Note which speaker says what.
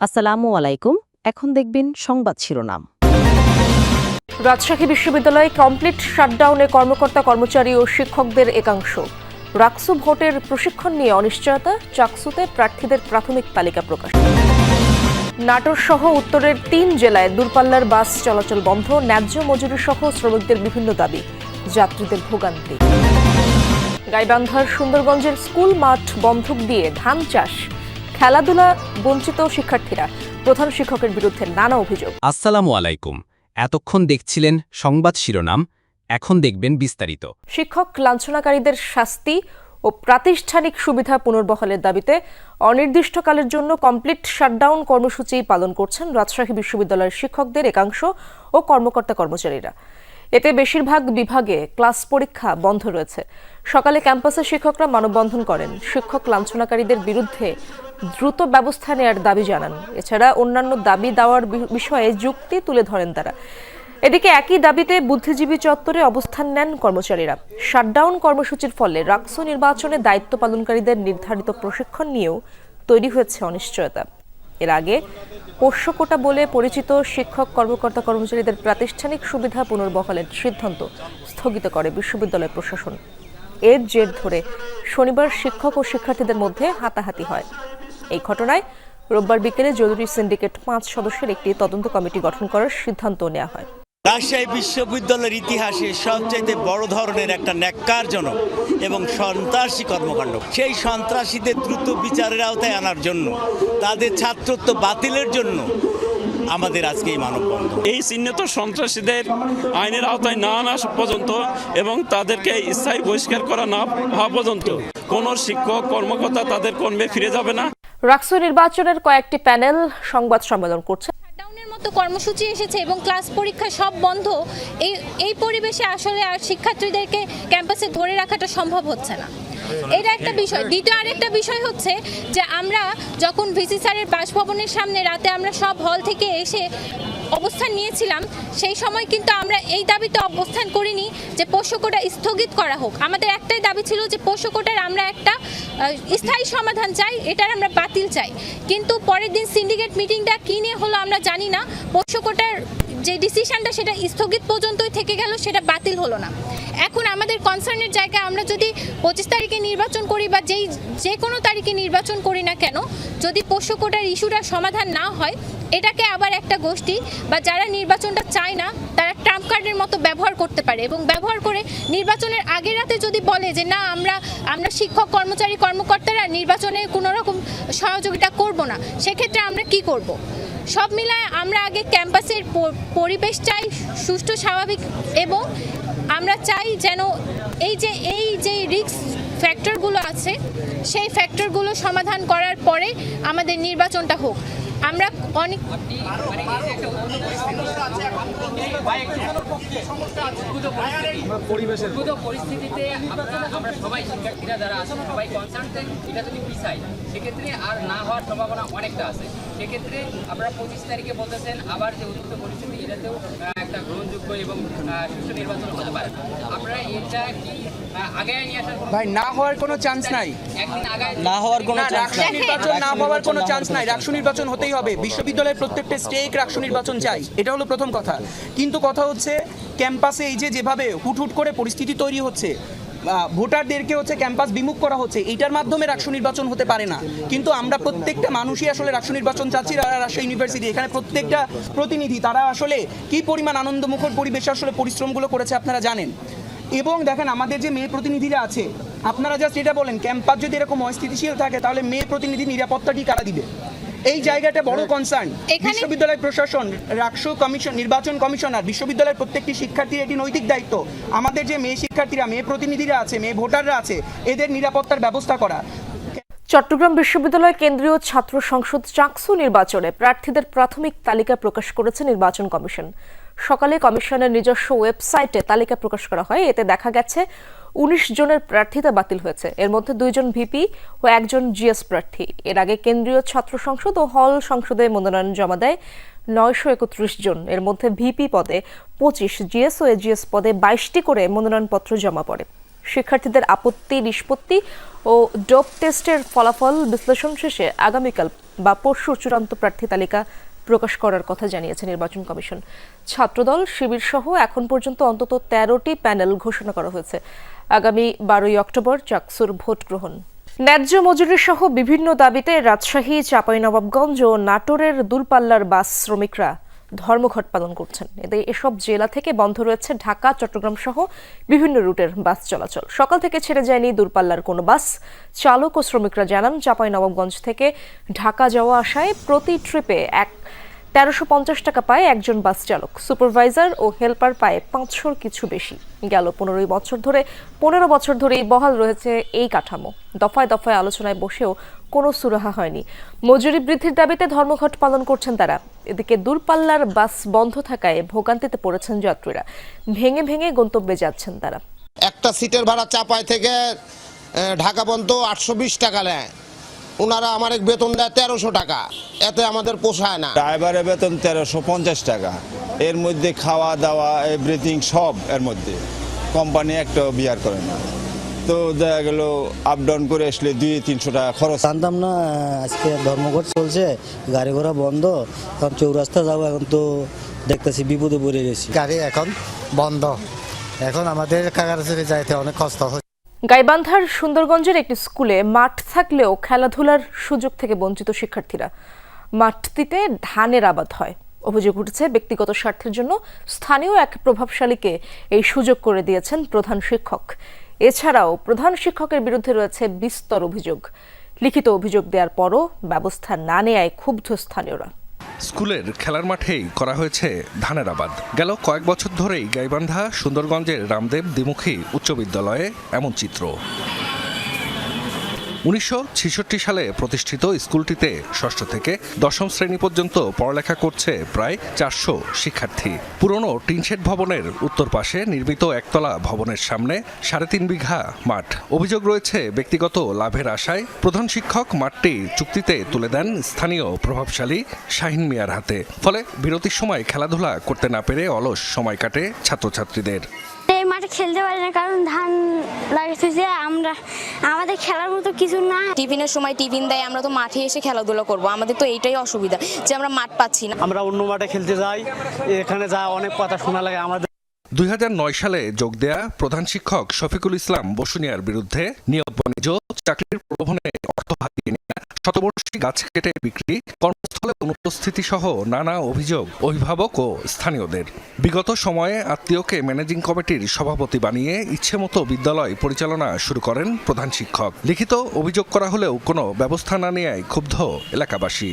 Speaker 1: আসসালামু আলাইকুম। এখন দেখবেন সংবাদ শিরোনাম।
Speaker 2: রাজশাহী বিশ্ববিদ্যালয়ে কমপ্লিট শাটডাউনে কর্মকর্তা কর্মচারী ও শিক্ষকদের একাংশ। রাকসু ভোটের প্রশিক্ষণ নিয়ে অনিশ্চয়তা, চাকসুতে প্রার্থীদের প্রাথমিক তালিকা প্রকাশ। নাটোর সহ উত্তরের ৩ জেলায় দূরপাল্লার বাস চলাচল বন্ধ, ন্যায্য মজুরি সহ শ্রমিকদের বিভিন্ন দাবি, যাত্রীদের ভোগান্তি। গাইবান্ধার সুন্দরগঞ্জের স্কুল মাঠ বন্ধক দিয়ে ধান চাষ, খেলাধুলা বঞ্চিত শিক্ষার্থীরা, প্রধান শিক্ষকের বিরুদ্ধে নানা অভিযোগ।
Speaker 3: আসসালামু আলাইকুম। এতক্ষণ দেখছিলেন সংবাদ শিরোনাম, এখন দেখবেন বিস্তারিত।
Speaker 2: শিক্ষক লাঞ্ছনাকারীদের শাস্তি ও প্রাতিষ্ঠানিক সুবিধা পুনর্বহালের দাবিতে অনির্দিষ্টকালের জন্য কমপ্লিট শাটডাউন কর্মসূচি পালন করছেন রাজশাহী বিশ্ববিদ্যালয়ের শিক্ষকদের একাংশ ও কর্মকর্তা কর্মচারীরা। এতে বেশিরভাগ বিভাগে ক্লাস পরীক্ষা বন্ধ রয়েছে। সকালে ক্যাম্পাসে শিক্ষকরা মানববন্ধন করেন, শিক্ষক লাঞ্ছনাকারীদের বিরুদ্ধে দ্রুত ব্যবস্থা নেওয়ার দাবি জানান। এছাড়া অন্যান্য দাবি দেওয়ার বিষয়ে যুক্তি তুলে ধরেন তারা। এদিকে একই দাবিতে বুদ্ধিজীবী চত্বরে অবস্থান নেন কর্মচারীরা। শাটডাউন কর্মসূচির ফলে রাকসু নির্বাচনে দায়িত্ব পালনকারীদের নির্ধারিত প্রশিক্ষণ নিয়েও তৈরি হয়েছে অনিশ্চয়তা। এর আগে পোষ্য কোটা বলে পরিচিত শিক্ষক কর্মকর্তা কর্মচারীদের প্রাতিষ্ঠানিক সুবিধা পুনর্বহালের সিদ্ধান্ত স্থগিত করে বিশ্ববিদ্যালয় প্রশাসন। এর জের ধরে শনিবার শিক্ষক ও শিক্ষার্থীদের মধ্যে হাতাহাতি হয়। এই ঘটনায় রোববার বিকেলে জরুরি সিন্ডিকেট 5 সদস্যের একটি তদন্ত কমিটি গঠন করার সিদ্ধান্ত নেওয়া হয়।
Speaker 4: রাজশাহী বিশ্ববিদ্যালয়ের ইতিহাসে সবচেয়ে বড় ধরনের একটা ন্যাক্কারজনক এবং সন্ত্রাসী কর্মকাণ্ড, সেই সন্ত্রাসীদের দ্রুত বিচারের আওতায় আনার জন্য, তাদের ছাত্রত্ব বাতিলের জন্য আমাদের আজকে এই মানববন্ধন।
Speaker 5: এই চিহ্নিত সন্ত্রাসীদের আইনের আওতায় না আনা পর্যন্ত এবং তাদেরকে স্থায়ী বহিষ্কার করা না হওয়া পর্যন্ত কোনো শিক্ষক কর্মকর্তা তাদের কর্মে ফিরে যাবে না।
Speaker 2: রাকসু নির্বাচনের কয়েকটি প্যানেল সংবাদ সম্মেলন করছে।
Speaker 6: শাটডাউনের মতো কর্মসূচি এসেছে এবং ক্লাস পরীক্ষা সব বন্ধ। এই পরিবেশে আসলে আর শিক্ষার্থীদেরকে ক্যাম্পাসে ধরে রাখাটা সম্ভব হচ্ছে না। এটা একটা বিষয়। দ্বিতীয় আরেকটা বিষয় হচ্ছে যে আমরা যখন ভিসি স্যারের বাসভবনের সামনে রাতে আমরা সব হল থেকে এসে অবস্থান নিয়েছিলাম, সেই সময় কিন্তু আমরা এই দাবিতে অবস্থান করিনি যে পোষ্য কোটা স্থগিত করা হোক। আমাদের একটাই দাবি ছিল যে পোষ্য কোটার আমরা একটা স্থায়ী সমাধান চাই, এটার আমরা বাতিল চাই। কিন্তু পরের দিন সিন্ডিকেট মিটিংটা কী নিয়ে হলো আমরা জানি না। পোষ্য কোটার যে ডিসিশনটা সেটা স্থগিত পর্যন্তই থেকে গেল, সেটা বাতিল হলো না। এখন আমাদের কনসার্নের জায়গায় আমরা যদি 25 তারিখে নির্বাচন করি বা যে কোনো তারিখে নির্বাচন করি না কেন, যদি পোষ্য কোটার ইস্যুটা সমাধান না হয়, এটাকে আবার একটা গোষ্ঠী বা যারা নির্বাচনটা চায় না তারা ট্রাম্প কার্ডের মতো ব্যবহার করতে পারে এবং ব্যবহার করে নির্বাচনের আগের রাতে যদি বলে যে না আমরা শিক্ষক কর্মচারী কর্মকর্তারা নির্বাচনে কোনো রকম সহযোগিতা করব না, সেক্ষেত্রে আমরা কি করব? সব মিলায় আমরা আগে ক্যাম্পাসের পরিবেশ চাই সুষ্ঠু, স্বাভাবিক, এবং আমরা চাই যেন এই যে রিস্ক ফ্যাক্টরগুলো আছে সেই ফ্যাক্টরগুলো সমাধান করার পরে আমাদের নির্বাচনটা হোক। আমরা অনেক
Speaker 7: পরিস্থিতিতে আমরা সবাই শিক্ষার্থীরা যারা আছে সবাই কনসার্ন, এটা যদি পিছাই সেক্ষেত্রে আর না হওয়ার সম্ভাবনা অনেকটা আছে। সেক্ষেত্রে আপনারা 25 তারিখে বলতেছেন আবার যে উন্নত পরিস্থিতি, এটাতেও একটা গ্রহণযোগ্য এবং সুষ্ঠু নির্বাচন হতে পারে। আপনারা এটা কি আগায় নিয়ে আসার
Speaker 8: ভাই না হওয়ার কোনো চান্স নাই,
Speaker 7: একদিন আগায়
Speaker 4: না হওয়ার কোনো
Speaker 8: রাকসু নির্বাচন না হওয়ার কোনো চান্স নাই। রাকসু নির্বাচন হতেই হবে। বিশ্ববিদ্যালয়ের প্রত্যেকটা স্টেক রাকসু নির্বাচন চাই, এটা হলো প্রথম কথা। কিন্তু কথা হচ্ছে ক্যাম্পাসে এই যেভাবে হুট করে পরিস্থিতি তৈরি হচ্ছে, ভোটারদেরকে হচ্ছে ক্যাম্পাস বিমুখ করা হচ্ছে, এইটার মাধ্যমে রাকসু নির্বাচন হতে পারে না। কিন্তু আমরা প্রত্যেকটা মানুষই আসলে রাকসু নির্বাচন চাচ্ছি। রাজশাহী ইউনিভার্সিটি এখানে প্রত্যেকটা প্রতিনিধি তারা আসলে কি পরিমাণ আনন্দমুখর পরিবেশে আসলে পরিশ্রমগুলো করেছে আপনারা জানেন। এবং দেখেন আমাদের যে মেয়ে প্রতিনিধিরা আছে, আপনারা জাস্ট এটা বলেন ক্যাম্পাস যদি এরকম অস্থিতিশীল থাকে তাহলে মেয়ে প্রতিনিধি নিরাপত্তা কি কারা দিবে? এই জায়গাটা বড় কনসার্ন। বিশ্ববিদ্যালয় প্রশাসন, রাকসু কমিশন, নির্বাচন কমিশনার, বিশ্ববিদ্যালয়ের প্রত্যেকটি শিক্ষার্থীর এটি নৈতিক দায়িত্ব আমাদের যে মেয়ে শিক্ষার্থীরা, মেয়ে প্রতিনিধিরা আছে, মেয়ে ভোটাররা আছে, এদের নিরাপত্তার ব্যবস্থা করা।
Speaker 2: চট্টগ্রাম বিশ্ববিদ্যালয় কেন্দ্রীয় ছাত্র সংসদ চাকসু নির্বাচনে প্রার্থীদের প্রাথমিক তালিকা প্রকাশ করেছে নির্বাচন কমিশন। সকালে কমিশনের নিজস্ব ওয়েবসাইটে তালিকা প্রকাশ করা হয়। এতে দেখা গেছে 19 জনের প্রার্থিতা বাতিল হয়েছে। এর মধ্যে 2 জন ভিপি ও 1 জন জিএস প্রার্থী। এর আগে কেন্দ্রীয় ছাত্র সংসদ ও হল সংসদে মনোনয়ন জমা দেয় 931 জন। এর মধ্যে ভিপি পদে 25, জিএস ও এজিএস পদে 22টি করে মনোনয়নপত্র জমা পড়ে। শিক্ষার্থীদের আপত্তি নিষ্পত্তি ও ডোপ টেস্টের ফলাফল বিশ্লেষণ শেষে আগামীকাল বা পরশু চূড়ান্ত প্রার্থী তালিকা প্রকাশ করার কথা জানিয়েছে নির্বাচন কমিশন। ছাত্রদল, শিবির সহ এখন পর্যন্ত অন্তত 13টি প্যানেল ঘোষণা করা হয়েছে। আগামী 12ই অক্টোবর চাকসুর ভোট গ্রহণ। ন্যায্য মজুরি সহ বিভিন্ন দাবিতে রাজশাহী, চাঁপাইনবাবগঞ্জ ও নাটোরের দূরপাল্লার বাস শ্রমিকরা ধর্মঘট পালন করছেন। এসব জেলা থেকে বন্ধ রয়েছে ঢাকা, চট্টগ্রাম সহ বিভিন্ন রুটের বাস চলাচল। সকাল থেকে ছেড়ে যায়নি দূরপাল্লার কোনো বাস। চালক ও শ্রমিকরা জানান, চাঁপাইনবাবগঞ্জ থেকে ঢাকা যাওয়া আসায় প্রতি ট্রিপে 1350 টাকা পায় একজন বাস চালক। সুপারভাইজার ও হেল্পার পায় 500 কিছু বেশি। গেল 15 বছর ধরেই বহাল রয়েছে এই কাঠামো। দফায় দফায় আলোচনায় বসেও কোনো সুরাহা হয়নি। মজুরি বৃদ্ধির দাবিতে ধর্মঘট পালন করছেন তারা। এদিকে দূরপাল্লার বাস বন্ধ থাকায় ভোগান্তিতে পড়েছেন যাত্রীরা। ভেঙে ভেঙে গন্তব্যে যাচ্ছেন তারা।
Speaker 9: একটা সিটের ভাড়া চাপাই থেকে ঢাকা পর্যন্ত 820 টাকা নেয়। ওনারা আমার বেতন দেয় 1300 টাকা। এতে আমাদের পোষায় না।
Speaker 10: ড্রাইভারের বেতন 1350 টাকা। এর মধ্যে খাওয়া দাওয়া এভরিথিং সব এর মধ্যে। কোম্পানি একটা বিয়ার করে না, তো দেখা গেল আপ ডাউন করে আসলে 200-300 টাকা খরচ।
Speaker 11: জানতাম না আজকে ধর্মঘট চলছে, গাড়ি ঘোড়া বন্ধ। এখন চৌরাস্তা যাবো, এখন তো দেখতেছি বিপদে পড়ে গেছি।
Speaker 12: গাড়ি এখন বন্ধ, এখন আমাদের কাছাকাছি যাইতে অনেক কষ্ট হয়।
Speaker 2: গাইবান্ধার সুন্দরগঞ্জের একটি স্কুলে মাঠ থাকলেও খেলাধুলার সুযোগ থেকে বঞ্চিত শিক্ষার্থীরা। মাঠটিতে ধানের আবাদ হয়। অভিযোগ উঠেছে, ব্যক্তিগত স্বার্থের জন্য স্থানীয় এক প্রভাবশালীকে এই সুযোগ করে দিয়েছেন প্রধান শিক্ষক। এছাড়াও প্রধান শিক্ষকের বিরুদ্ধে রয়েছে বিস্তর অভিযোগ। লিখিত অভিযোগ দেওয়ার পরও ব্যবস্থা না নেয়ায় ক্ষুব্ধ স্থানীয়রা।
Speaker 13: স্কুলের খেলার মাঠেই করা হয়েছে ধানের আবাদ। গেল কয়েক বছর ধরেই গাইবান্ধা সুন্দরগঞ্জের রামদেব দ্বিমুখী উচ্চ বিদ্যালয়ে এমন চিত্র। 1966 সালে প্রতিষ্ঠিত স্কুলটিতে ষষ্ঠ থেকে দশম শ্রেণী পর্যন্ত পড়ালেখা করছে প্রায় 400 শিক্ষার্থী। পুরনো টিনশেড ভবনের উত্তর পাশে নির্মিত একতলা ভবনের সামনে 3.5 বিঘা মাঠ। অভিযোগ রয়েছে, ব্যক্তিগত লাভের আশায় প্রধান শিক্ষক মাঠটি চুক্তিতে তুলে দেন স্থানীয় প্রভাবশালী শাহিন মিয়ার হাতে। ফলে বিরতির সময় খেলাধুলা করতে না পেরে অলস সময় কাটে ছাত্রছাত্রীদের।
Speaker 14: এই মাঠে খেলতে পারি না, কারণ ধান লাগাইছে। আমাদের খেলার মতো কিছু না।
Speaker 15: টিফিনের সময় টিফিন দেয়, আমরা তো মাঠে এসে খেলাধুলা করব। আমাদের তো এইটাই অসুবিধা যে আমরা মাঠ পাচ্ছি না।
Speaker 12: আমরা অন্য মাঠে খেলতে যাই, এখানে যা অনেক কথা শোনা লাগে আমাদের।
Speaker 13: 2009 সালে যোগ দেয়া প্রধান শিক্ষক শফিকুল ইসলাম বসুনিয়ার বিরুদ্ধে নিয়োগ বাণিজ্য, চাকরির প্রলোভনে অর্থ হাতিয়ে নেওয়া, শতবর্ষী গাছ কেটে বিক্রি, কর্মস্থলে অনুপস্থিতি সহ নানা অভিযোগ অভিভাবক ও স্থানীয়দের। বিগত সময়ে আত্মীয়কে ম্যানেজিং কমিটির সভাপতি বানিয়ে ইচ্ছেমতো বিদ্যালয় পরিচালনা শুরু করেন প্রধান শিক্ষক। লিখিত অভিযোগ করা হলেও কোনো ব্যবস্থা না নেওয়ায় ক্ষুব্ধ এলাকাবাসী।